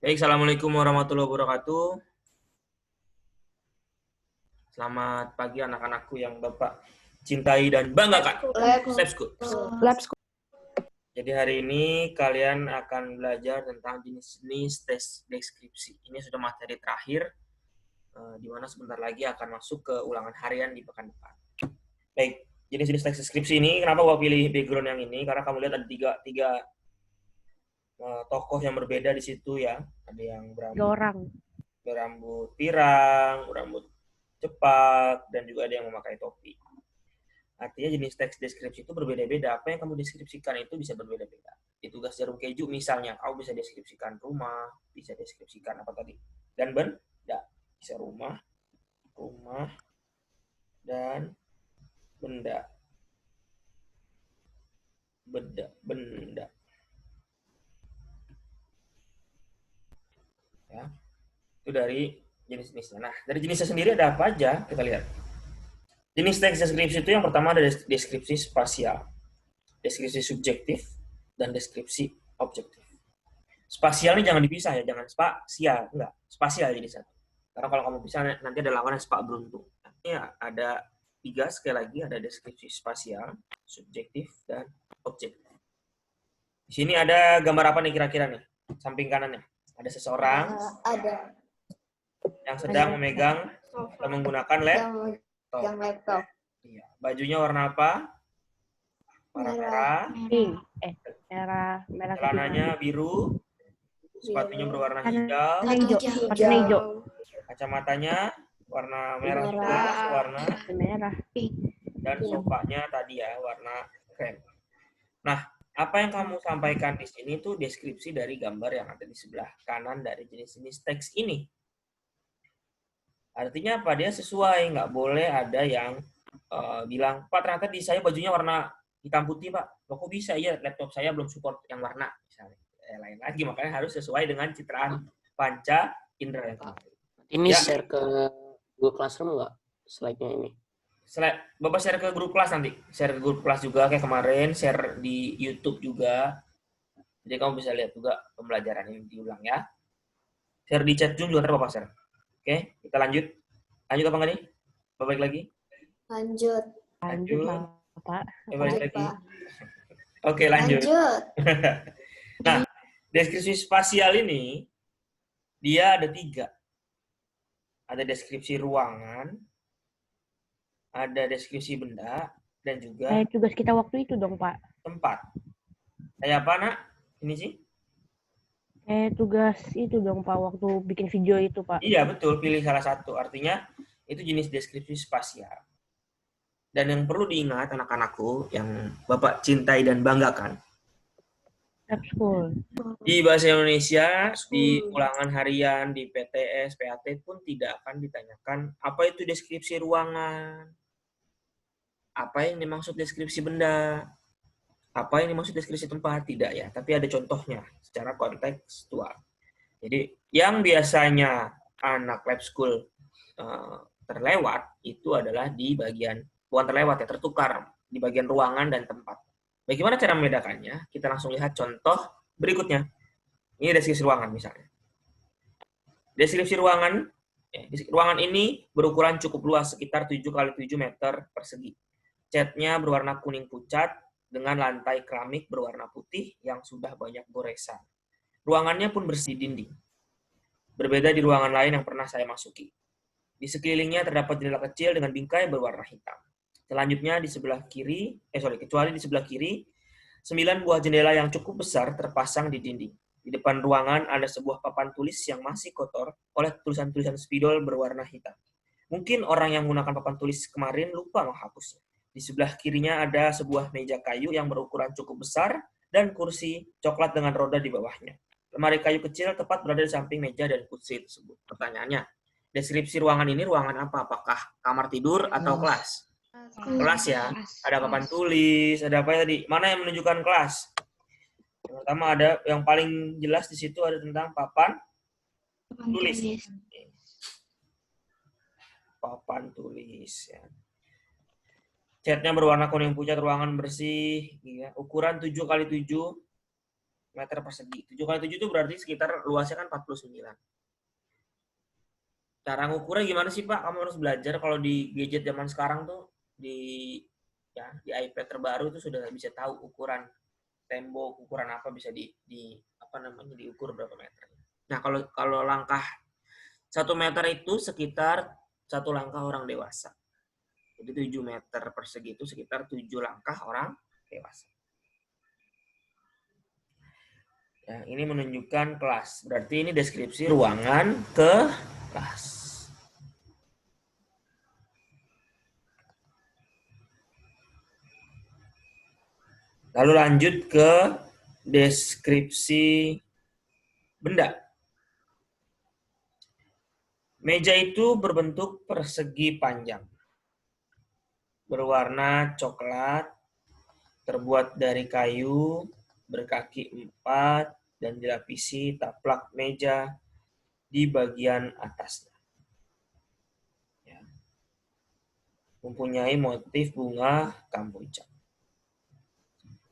Baik, Assalamualaikum warahmatullahi wabarakatuh. Selamat pagi anak-anakku yang Bapak cintai dan banggakan. Lab School. Lab School. Jadi hari ini kalian akan belajar tentang jenis-jenis tes deskripsi. Ini sudah materi terakhir, di mana sebentar lagi akan masuk ke ulangan harian di pekan depan. Baik, jenis-jenis tes deskripsi ini, kenapa Bapak pilih background yang ini? Karena kamu lihat ada tiga tokoh yang berbeda di situ ya. Ada yang berambut pirang, berambut cepat, dan juga ada yang memakai topi. Artinya jenis teks deskripsi itu berbeda-beda. Apa yang kamu deskripsikan itu bisa berbeda-beda. Di tugas jarum keju misalnya, kamu bisa deskripsikan rumah, bisa deskripsikan apa tadi? Dan benda. Bisa rumah, dan benda. Benda. Ya. Itu dari jenis-jenisnya. Nah, dari jenisnya sendiri ada apa aja? Kita lihat. Jenis teks deskripsi itu yang pertama ada deskripsi spasial, deskripsi subjektif, dan deskripsi objektif. Spasial ini jangan dipisah ya, jangan spasial, enggak, spasial jadi satu. Karena kalau kamu bisa nanti ada lawannya spak beruntung. Ini ada tiga, sekali lagi ada deskripsi spasial, subjektif, dan objektif. Di sini ada gambar apa nih kira-kira nih? Samping kanannya. Ada seseorang yang sedang memegang dan menggunakan laptop. Iya. Bajunya warna apa? Warna merah. Merah. Celananya biru. Sepatunya berwarna hijau. Kacamatanya warna merah juga, warna merah. dan sofanya tadi ya warna krem. Nah, apa yang kamu sampaikan di sini itu deskripsi dari gambar yang ada di sebelah kanan dari jenis-jenis teks ini. Artinya apa? Dia sesuai, nggak boleh ada yang bilang, Pak ternyata di saya bajunya warna hitam putih Pak. Kok bisa ya laptop saya belum support yang warna misalnya. Lain lagi, makanya harus sesuai dengan citraan panca indera yang kemarin. Ini Ya. share ke Google Classroom nggak slide-nya ini? Bapak share ke grup kelas nanti. Share ke grup kelas juga kayak kemarin, share di YouTube juga. Jadi kamu bisa lihat juga pembelajaran ini diulang ya. Share di chat Zoom juga ntar Bapak share. Oke, kita lanjut. Lanjut apa nggak nih? Balik lagi? Lanjut. Pak. Balik lagi. Oke, lanjut. Nah, deskripsi spasial ini, dia ada 3. Ada deskripsi ruangan, ada deskripsi benda, dan juga Kayak tugas kita waktu itu dong, Pak. tempat. Kayak apa, Nak? Ini sih? Kayak tugas itu dong, Pak, waktu bikin video itu, Pak. Iya, betul. Pilih salah satu. Artinya, itu jenis deskripsi spasial. Dan yang perlu diingat, anak-anakku, yang Bapak cintai dan banggakan, Lab School. di bahasa Indonesia, di ulangan harian, di PTS, PAT pun tidak akan ditanyakan apa itu deskripsi ruangan, apa yang dimaksud deskripsi benda, apa yang dimaksud deskripsi tempat, tidak ya. Tapi ada contohnya secara kontekstual. Jadi yang biasanya anak lab school terlewat itu adalah di bagian, bukan terlewat ya, tertukar di bagian ruangan dan tempat. Bagaimana cara membedakannya? Kita langsung lihat contoh berikutnya. Ini deskripsi ruangan misalnya. Deskripsi ruangan, ruangan ini berukuran cukup luas, sekitar 7 x 7 meter persegi. Catnya berwarna kuning pucat dengan lantai keramik berwarna putih yang sudah banyak goresan. Ruangannya pun bersih dinding. Berbeda di ruangan lain yang pernah saya masuki. Di sekelilingnya terdapat jendela kecil dengan bingkai berwarna hitam. Selanjutnya di sebelah kiri, kecuali di sebelah kiri, 9 buah jendela yang cukup besar terpasang di dinding. Di depan ruangan ada sebuah papan tulis yang masih kotor oleh tulisan-tulisan spidol berwarna hitam. Mungkin orang yang menggunakan papan tulis kemarin lupa menghapusnya. Di sebelah kirinya ada sebuah meja kayu yang berukuran cukup besar dan kursi coklat dengan roda di bawahnya. Lemari kayu kecil tepat berada di samping meja dan kursi tersebut. Pertanyaannya, deskripsi ruangan ini ruangan apa? Apakah kamar tidur atau kelas? Kelas ya. Ada papan tulis, ada apa tadi? Mana yang menunjukkan kelas? Yang pertama ada yang paling jelas di situ ada tentang papan tulis. Papan tulis ya. Catnya berwarna kuning pucat, ruangan bersih, ya. Ukuran 7 x 7 meter persegi. 7 kali 7 itu berarti sekitar luasnya kan 49. Cara ngukurnya gimana sih Pak? Kamu harus belajar kalau di gadget zaman sekarang tuh di iPad terbaru itu sudah bisa tahu ukuran tembok, ukuran apa bisa diukur berapa meter. Nah, kalau langkah 1 meter itu sekitar 1 langkah orang dewasa. Jadi 7 meter persegi itu sekitar 7 langkah orang dewasa. Ya, ini menunjukkan kelas. Berarti ini deskripsi ruangan ke kelas. Lalu lanjut ke deskripsi benda. Meja itu berbentuk persegi panjang. Berwarna coklat, terbuat dari kayu, berkaki 4, dan dilapisi taplak meja di bagian atasnya. Ya. Mempunyai motif bunga kamboja.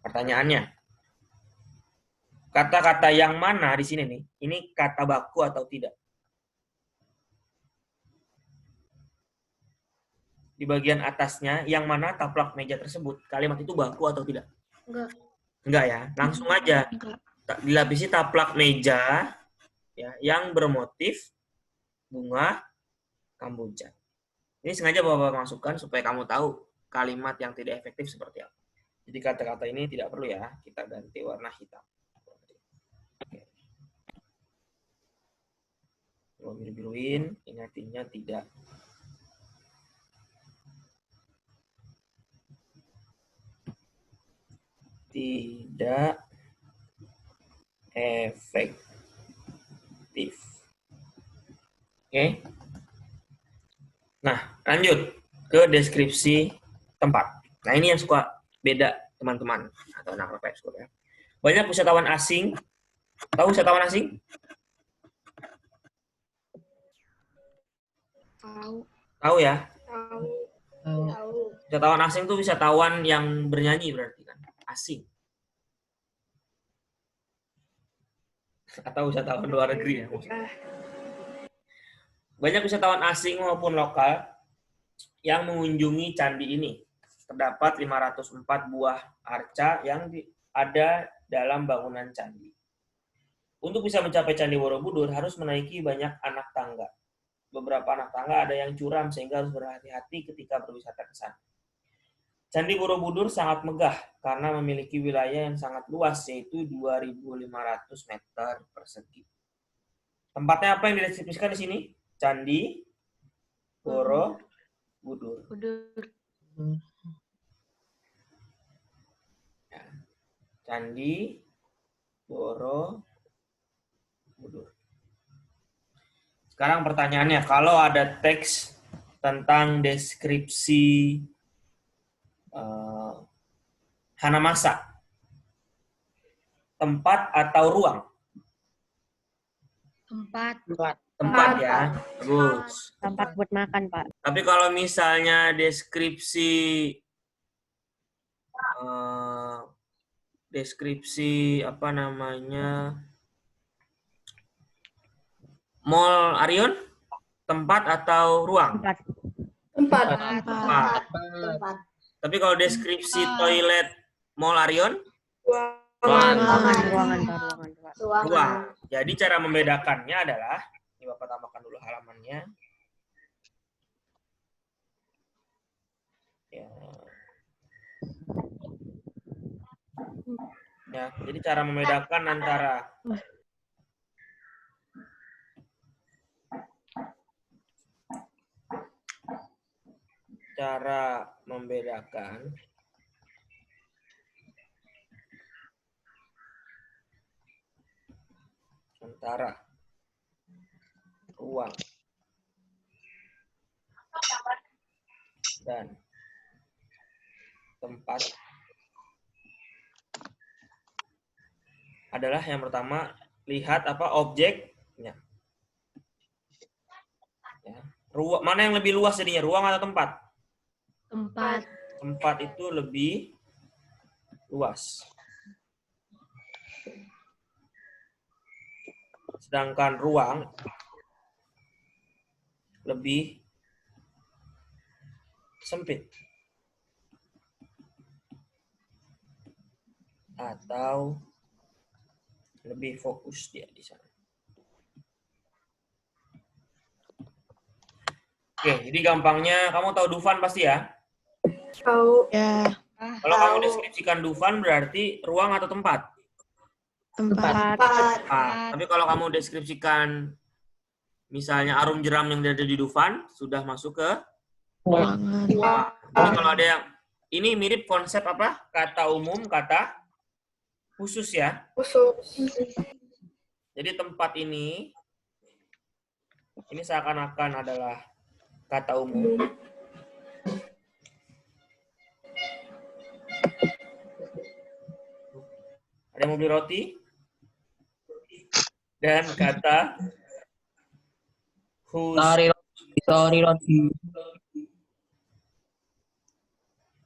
Pertanyaannya, kata-kata yang mana di sini nih? Ini kata baku atau tidak? Di bagian atasnya, yang mana taplak meja tersebut? Kalimat itu baku atau tidak? Enggak. Enggak ya, langsung aja. Dilapisi taplak meja ya, yang bermotif bunga kamboja. Ini sengaja Bapak masukkan supaya kamu tahu kalimat yang tidak efektif seperti apa. Jadi kata-kata ini tidak perlu ya, kita ganti warna hitam. Kalau biru-biruin, ini artinya tidak. Tidak efektif. Oke. Nah, lanjut ke deskripsi tempat. Nah, ini yang suka beda teman-teman atau anak school ya. Banyak wisatawan asing. Tahu wisatawan asing? Tahu ya? Tahu. Wisatawan asing itu wisatawan yang bernyanyi berarti kan? Asing. Atau wisatawan luar negeri ya maksudnya. Banyak wisatawan asing maupun lokal yang mengunjungi candi ini. Terdapat 504 buah arca yang ada dalam bangunan candi. Untuk bisa mencapai Candi Borobudur harus menaiki banyak anak tangga. Beberapa anak tangga ada yang curam sehingga harus berhati-hati ketika berwisata ke sana. Candi Borobudur sangat megah karena memiliki wilayah yang sangat luas yaitu 2.500 meter persegi. Tempatnya apa yang dideskripsikan di sini? Candi Borobudur. Ya. Candi Borobudur. Sekarang pertanyaannya, kalau ada teks tentang deskripsi Hanamasa, tempat atau ruang? Tempat ya, bagus. Tempat buat makan, Pak. Tapi kalau misalnya deskripsi apa namanya, Mall Arion, tempat atau ruang? Tempat. Tempat. Tapi kalau deskripsi toilet Mall Arion, Ruangan, Pak. ruang. Jadi cara membedakannya adalah, ini Bapak tambahkan dulu halamannya. Ya, jadi cara membedakan antara antara ruang dan tempat adalah yang pertama, lihat apa objeknya. Ya. Mana yang lebih luas jadinya, ruang atau tempat? Tempat itu lebih luas. sedangkan ruang lebih sempit. Atau lebih fokus dia di sana. Oke, jadi gampangnya kamu tahu Dufan pasti ya? Tahu. Ya, Kalau kamu Tahu. deskripsikan Dufan berarti ruang atau tempat? tempat. Empat. Tapi kalau kamu deskripsikan misalnya arum jeram yang ada di Dufan, sudah masuk ke Ruangan. ruang. Tapi kalau ada yang, ini mirip konsep apa? Kata umum, kata khusus ya. Khusus. Jadi tempat ini seakan-akan adalah kata umum. Ada yang mau beli roti? Dan kata khusus. Sorry, Rodi.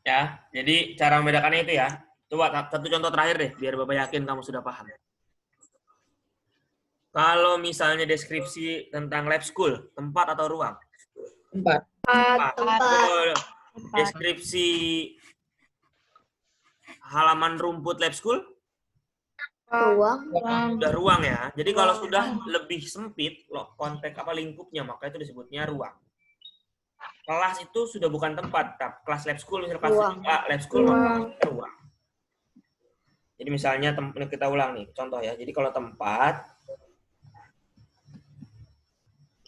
Ya, jadi cara membedakannya itu ya. Coba satu contoh terakhir deh, biar Bapak yakin kamu sudah paham. Kalau misalnya deskripsi tentang lab school, tempat atau ruang? Tempat. Tempat. Betul. Deskripsi halaman rumput lab school? Ruang. Sudah ruang ya. Jadi kalau sudah lebih sempit, konteks apa lingkupnya, maka itu disebutnya ruang. Kelas itu sudah bukan tempat, kelas lab school, misalnya kelas Ruang. lab school, maka itu ruang. Jadi misalnya, kita ulang nih, contoh ya. Jadi kalau tempat,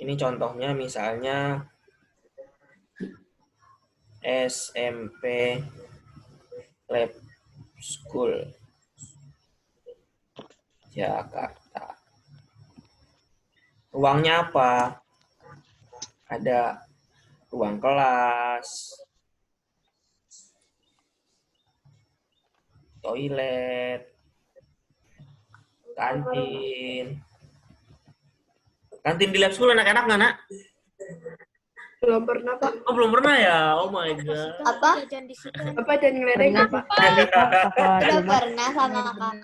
ini contohnya misalnya SMP Lab School Jakarta. Ruangnya apa? Ada ruang kelas, toilet, kantin. Kantin di lab school enak-enak nggak, Nak? Belum pernah, Pak. Oh, belum pernah ya? Oh my God. Apa? Apa dan ngeledek, Pak? Udah pernah sama kakak.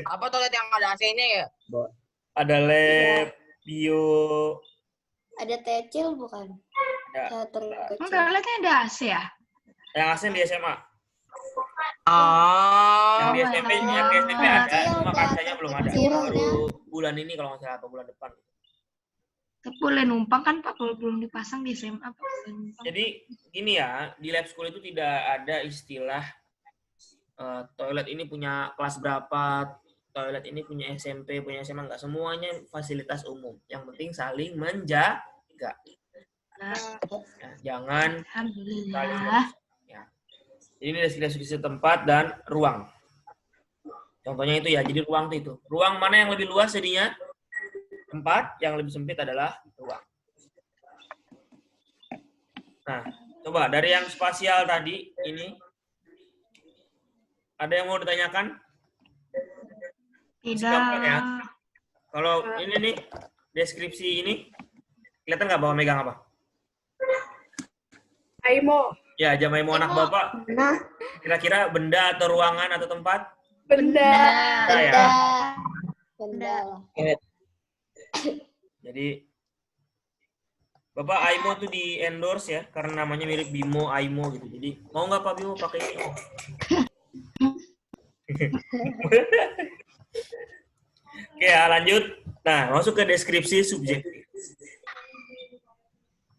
Apa toilet yang ada AC-nya ya? Ada lab, bio, Ada tecil bukan? ada. Toiletnya ada AC ya? Yang asing di SMA. Oh. Yang di SMP, ada, cuma kancanya belum ada. Kecil, Baru bulan ini kalau nggak salah, atau bulan depan. Tapi boleh numpang kan Pak kalau belum dipasang di SMA Pak? Boleh numpang. Jadi gini ya, di lab school itu tidak ada istilah toilet ini punya kelas berapa, toilet ini punya SMP, punya SMA, enggak, semuanya fasilitas umum. Yang penting saling menjaga. Ya, jangan saling Alhamdulillah. ya. Jadi ini deskripsi tempat dan ruang. Contohnya itu ya, jadi ruang itu. Ruang mana yang lebih luas jadinya? Tempat, yang lebih sempit adalah ruang. Nah, coba dari yang spasial tadi ini, ada yang mau ditanyakan? Tidak. Gampang ya. Kalau ini nih, deskripsi ini, kelihatan nggak Bapak megang apa? Aimo. Ya, Jamaimo anak Bapak, Nah, kira-kira benda atau ruangan atau tempat? benda. Ya. Benda. Jadi, Bapak Aimo tuh di endorse ya, karena namanya mirip Bimo Aimo gitu. Jadi, mau nggak Pak Bimo pakai ini? Oke ya, lanjut. Nah, masuk ke deskripsi subjektif.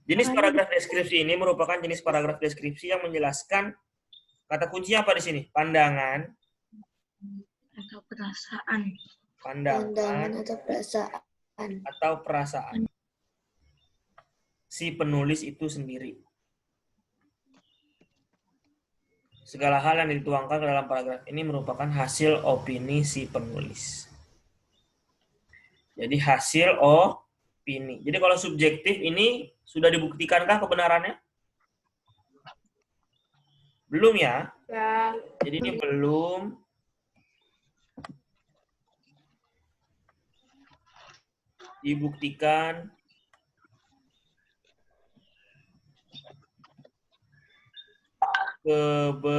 Jenis paragraf deskripsi ini merupakan jenis paragraf deskripsi yang menjelaskan kata kuncinya apa di sini? Pandangan, Atau perasaan. Pandangan atau perasaan. atau perasaan si penulis itu sendiri. Segala hal yang dituangkan ke dalam paragraf ini merupakan hasil opini si penulis. Jadi hasil opini. Jadi kalau subjektif ini sudah dibuktikankah kebenarannya? Belum ya? Ya. Jadi ini belum dibuktikan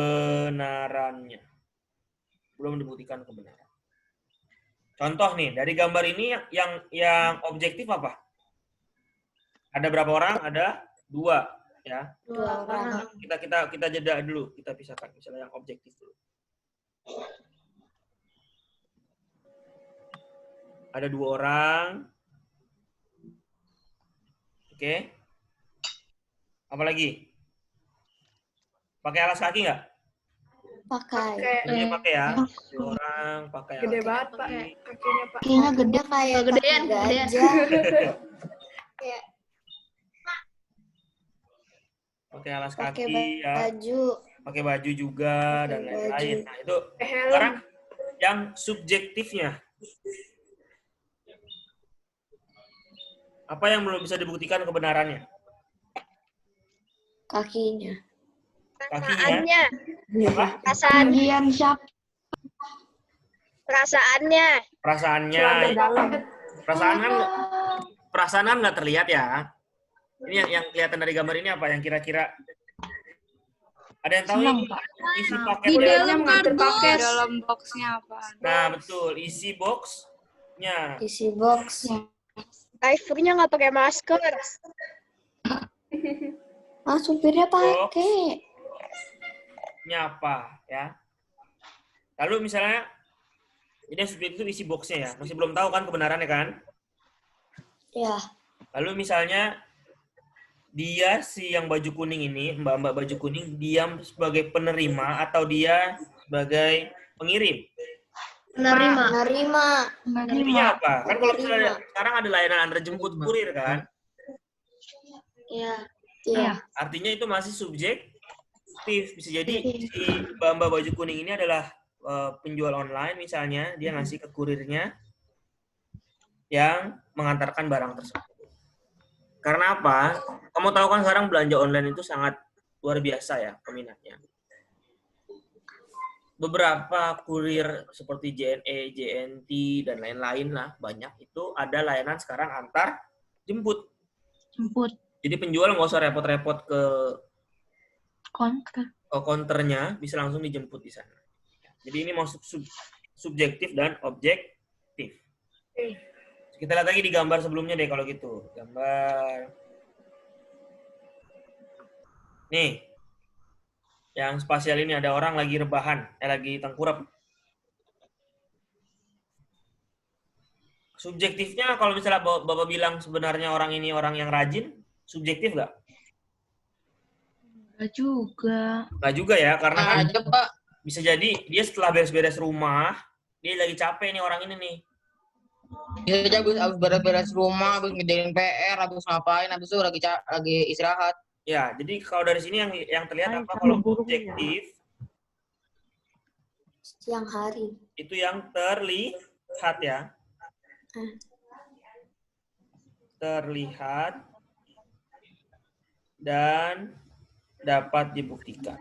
kebenarannya. Belum dibuktikan kebenaran. Contoh nih, dari gambar ini yang objektif apa? Ada berapa orang? Ada 2, ya. 2 orang. Kita jeda dulu, kita pisahkan misalnya yang objektif dulu. Ada 2 orang. Oke. Apa lagi? Pakai alas kaki nggak? Pakai. Ini pakai ya. 2 orang pakai alas Gede kaki. banget, Pak. Kakinya, Pak. Kayaknya gede. Kayak Gedean, kaki gedean. gajah. Kayak Pakai alas pakai kaki ya. baju. Pakai baju juga Pakai dan lain-lain. baju. Nah, itu Helm. sekarang yang subjektifnya. Apa yang belum bisa dibuktikan kebenarannya? Kakinya. Kakinya. Apa? Bagian siapa? Celana Perasaannya. dalam. Perasaan kan nggak terlihat ya. Ini yang kelihatan dari gambar ini apa? Yang kira-kira ada yang tahu Senang, ini? Pak. Isi Di paketnya. Dalamnya mengatur paket. dalam boxnya apa? Nah, betul. Isi boxnya. Isi box. Drivernya nggak pakai masker. Ah, supirnya pakai. Apa ya? Lalu misalnya ini yang subjektif itu isi boxnya ya. Masih belum tahu kan kebenarannya kan? Ya. Lalu misalnya dia si yang baju kuning ini, mbak-mbak baju kuning, dia sebagai penerima atau dia sebagai pengirim? Menerima. Artinya apa? Kan kalau misalnya Penerima. sekarang ada layanan antar jemput kurir kan? Iya. Artinya itu masih subjektif. Bisa jadi si mbak-mbak baju kuning ini adalah penjual online misalnya, dia ngasih ke kurirnya yang mengantarkan barang tersebut. Karena apa? Kamu tahu kan sekarang belanja online itu sangat luar biasa ya peminatnya. Beberapa kurir seperti JNE, JNT, dan lain-lain lah, banyak itu ada layanan sekarang antar jemput. Jadi penjual nggak usah repot-repot ke counternya, bisa langsung dijemput di sana. Jadi ini masuk subjektif dan objektif. Kita lihat lagi di gambar sebelumnya deh kalau gitu. Gambar. Nih. Yang spasial ini ada orang lagi rebahan, lagi tengkurap. Subjektifnya kalau misalnya Bapak bilang sebenarnya orang ini orang yang rajin, subjektif nggak? Enggak juga. Nggak juga ya, karena kan aja, Pak. bisa jadi dia setelah beres-beres rumah, dia lagi capek nih orang ini nih. Bisa aja habis beres-beres rumah, habis ngerjain PR, habis ngapain, habis itu lagi istirahat. Ya, jadi kalau dari sini yang terlihat Main apa? sama Kalau burungnya. objektif Siang hari. itu yang terlihat ya. Terlihat dan dapat dibuktikan.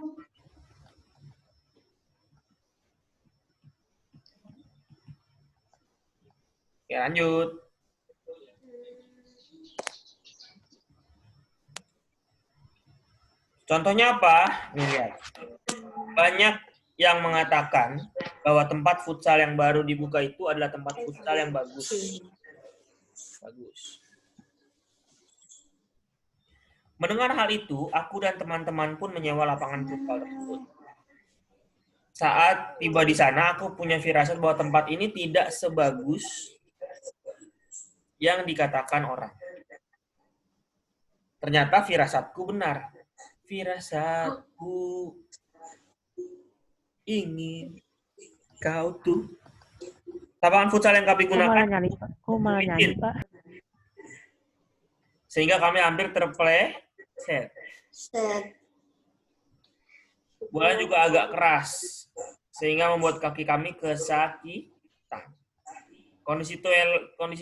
Oke, lanjut. Contohnya apa? Nih lihat. Banyak yang mengatakan bahwa tempat futsal yang baru dibuka itu adalah tempat futsal yang bagus. Mendengar hal itu, aku dan teman-teman pun menyewa lapangan futsal tersebut. Saat tiba di sana, aku punya firasat bahwa tempat ini tidak sebagus yang dikatakan orang. Ternyata firasatku benar. Firasatku ingin kau tuh. Lapangan futsal yang kami Kok malah gunakan nyari, Pak? Kok malah nyari, Pak? sehingga kami hampir terpleset. Bola juga agak keras sehingga membuat kaki kami kesakitan. Kondisi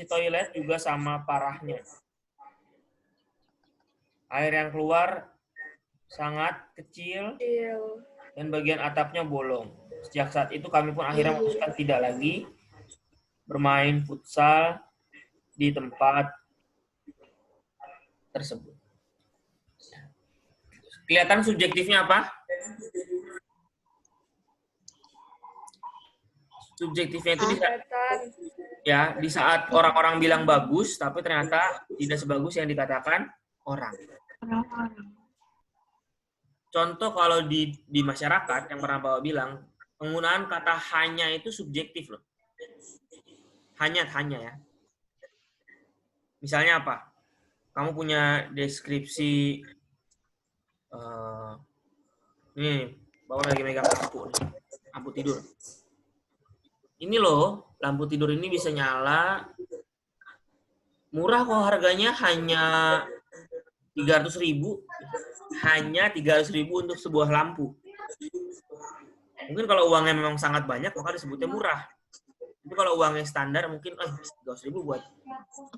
toilet juga sama parahnya. Air yang keluar sangat kecil dan bagian atapnya bolong. Sejak saat itu kami pun akhirnya memutuskan tidak lagi bermain futsal di tempat tersebut. Kelihatan subjektifnya apa? Subjektifnya itu bisa Kelihatan. ya di saat orang-orang bilang bagus, tapi ternyata tidak sebagus yang dikatakan orang. Contoh kalau di masyarakat yang pernah Bapak bilang, penggunaan kata hanya itu subjektif loh. Hanya ya. Misalnya apa? Kamu punya deskripsi ini, Bapak lagi megang lampu nih, lampu tidur. Ini loh, lampu tidur ini bisa nyala, murah kok harganya hanya 300.000, hanya 300.000 untuk sebuah lampu. Mungkin kalau uangnya memang sangat banyak, maka disebutnya murah. Tapi kalau uangnya standar, mungkin 300.000 buat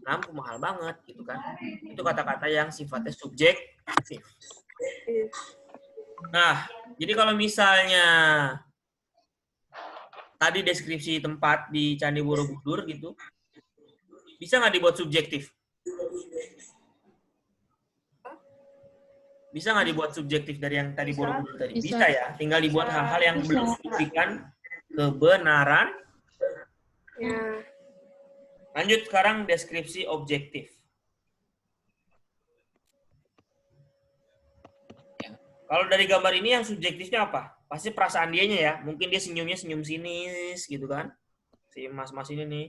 lampu mahal banget, gitu kan? Itu kata-kata yang sifatnya subjektif. Nah, jadi kalau misalnya tadi deskripsi tempat di Candi Borobudur gitu, bisa nggak dibuat subjektif? Bisa nggak dibuat subjektif dari yang tadi Borobudur tadi? Bisa ya, tinggal dibuat hal-hal yang belum membuktikan kebenaran. Ya. Lanjut sekarang deskripsi objektif. Kalau dari gambar ini yang subjektifnya apa? Pasti perasaan dianya ya. Mungkin dia senyumnya senyum sinis gitu kan. Si mas-mas ini nih.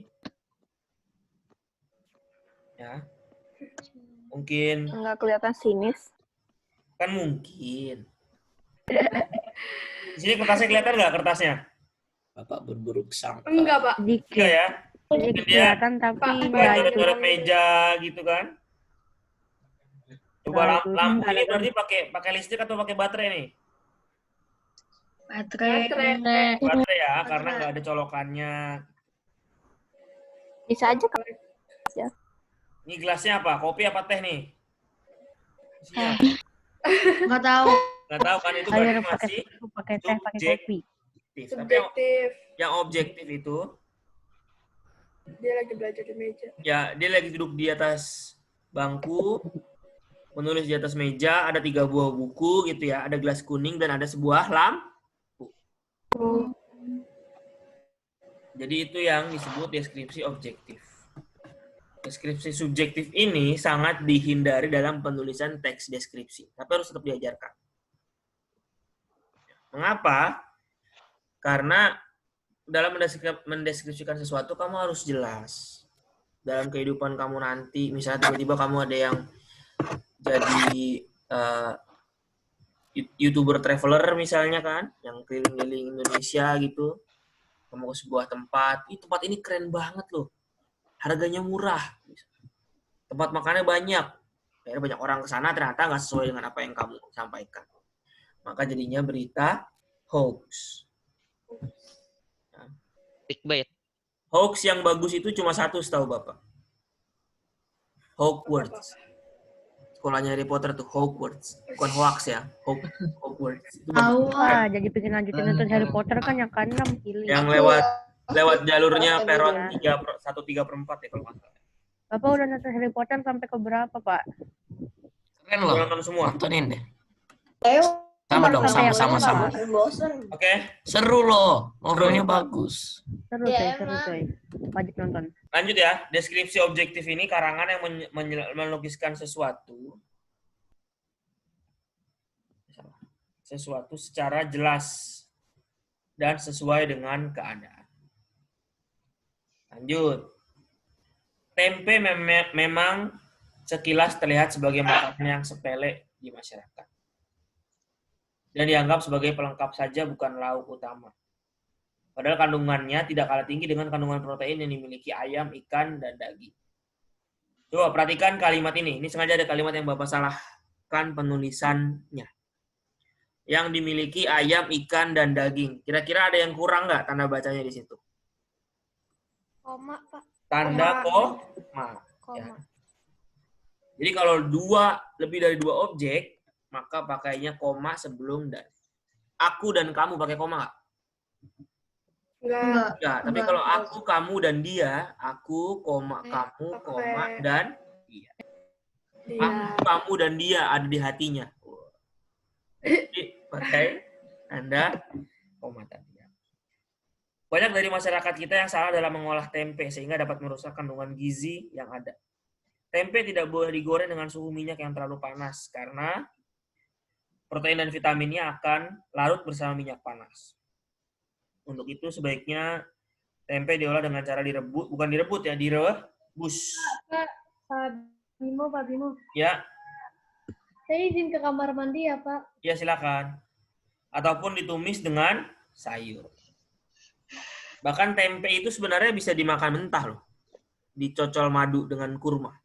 Ya. Mungkin. Nggak kelihatan sinis. Kan mungkin. Di sini kertasnya kelihatan nggak kertasnya? Bapak berburuk sangka. Enggak, Pak. Enggak Sedikit. ya? Sedikit Dia kelihatan tapi Pak, nggak itu. coret-coret meja gitu kan. Coba Nggak itu, lampu nggak ini ada. berarti pakai listrik atau pakai baterai nih? Baterai. Baterai ya, karena nggak ada colokannya. Bisa aja kan? Ini gelasnya apa? Kopi apa teh nih? Isinya? Nggak tahu. Nggak tahu kan, itu Air berarti pakai masih susu, pakai teh, pakai kopi. subjektif. Tapi Subjektif. yang objektif itu, Dia lagi belajar di meja. ya dia lagi duduk di atas bangku, menulis di atas meja, ada 3 buah buku gitu ya, ada gelas kuning dan ada sebuah lampu. Jadi itu yang disebut deskripsi objektif. Deskripsi subjektif ini sangat dihindari dalam penulisan teks deskripsi, tapi harus tetap diajarkan. Mengapa? Karena dalam mendeskripsikan sesuatu kamu harus jelas. Dalam kehidupan kamu nanti, misalnya tiba-tiba kamu ada yang jadi YouTuber traveler misalnya kan, yang keliling-keliling Indonesia gitu, kamu ke sebuah tempat, tempat ini keren banget loh, harganya murah, tempat makannya banyak, akhirnya banyak orang ke sana ternyata nggak sesuai dengan apa yang kamu sampaikan, maka jadinya berita hoax. Clickbait. Hoax yang bagus itu cuma satu setahu Bapak. Hogwarts. Sekolahnya Harry Potter tuh Hogwarts. Bukan hoax ya. Hogwarts. Itu bagus. Wah, jadi pengen lanjutin nonton Harry Potter kan yang ke-6 pilih. Yang lewat jalurnya peron 1/3/4 ya kalau nggak salah. Bapak udah nonton Harry Potter sampai ke berapa, Pak? Keren loh. Nonton semua. Tontonin deh. Ayo. Sama dong, Sampai yang sama-sama. berapa? Bosen. Oke. Seru loh. Ngobrolnya bagus. Seru Ya, coy, seru emang. coy. Wajib nonton. Lanjut ya. Deskripsi objektif ini karangan yang melukiskan sesuatu secara jelas dan sesuai dengan keadaan. Lanjut. Tempe memang sekilas terlihat sebagai makanan yang sepele di masyarakat. Dan dianggap sebagai pelengkap saja, bukan lauk utama. Padahal kandungannya tidak kalah tinggi dengan kandungan protein yang dimiliki ayam, ikan, dan daging. Coba perhatikan kalimat ini. Ini sengaja ada kalimat yang Bapak salahkan penulisannya. Yang dimiliki ayam, ikan, dan daging. Kira-kira ada yang kurang nggak tanda bacanya di situ? Koma, Pak. Tanda koma. Ya. Jadi kalau lebih dari 2 objek, maka pakainya koma sebelum dan. Aku dan kamu pakai koma nggak? Enggak. Enggak, tapi kalau aku, kamu, dan dia, aku, koma, kamu, koma, dan dia. Aku, kamu, dan dia ada di hatinya. Jadi pakai tanda koma tadi. Banyak dari masyarakat kita yang salah dalam mengolah tempe sehingga dapat merusak kandungan gizi yang ada. Tempe tidak boleh digoreng dengan suhu minyak yang terlalu panas karena protein dan vitaminnya akan larut bersama minyak panas. Untuk itu sebaiknya tempe diolah dengan cara direbus, bukan direbut ya, direbus. Pak Bimo. Ya, Saya izin ke kamar mandi ya, Pak. ya silakan. Ataupun ditumis dengan sayur. Bahkan tempe itu sebenarnya bisa dimakan mentah loh. Dicocol madu dengan kurma.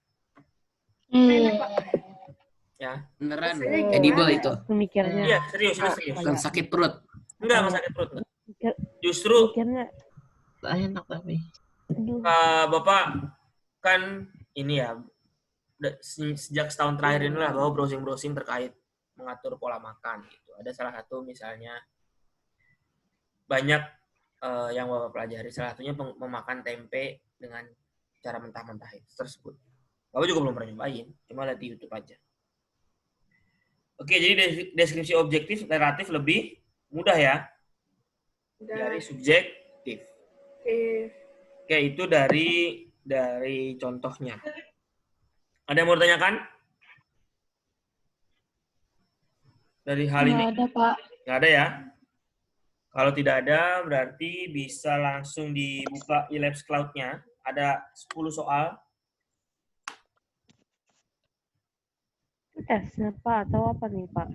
Ya. Beneran. Rasanya Edible gimana? itu. Mikirnya. Iya, serius, ini serius. Bukan sakit perut. Enggak sakit perut. Enggak. Mikir, Justru mikirnya. Enak tapi. Aduh. Bapak kan ini ya sejak setahun terakhir ini lah bahwa browsing terkait mengatur pola makan gitu. Ada salah satu misalnya banyak yang Bapak pelajari, salah satunya memakan tempe dengan cara mentah-mentah tersebut. Bapak juga belum pernah nyobain, cuma lihat di YouTube aja. Oke, jadi deskripsi objektif relatif lebih mudah ya dari subjektif. Oke, itu dari contohnya. Ada yang mau ditanyakan? Dari hal ini? Nggak ada, Pak. Nggak ada ya? Kalau tidak ada, berarti bisa langsung dibuka eLabs Cloud-nya. Ada 10 soal. Tesnya Pak atau apa nih Pak?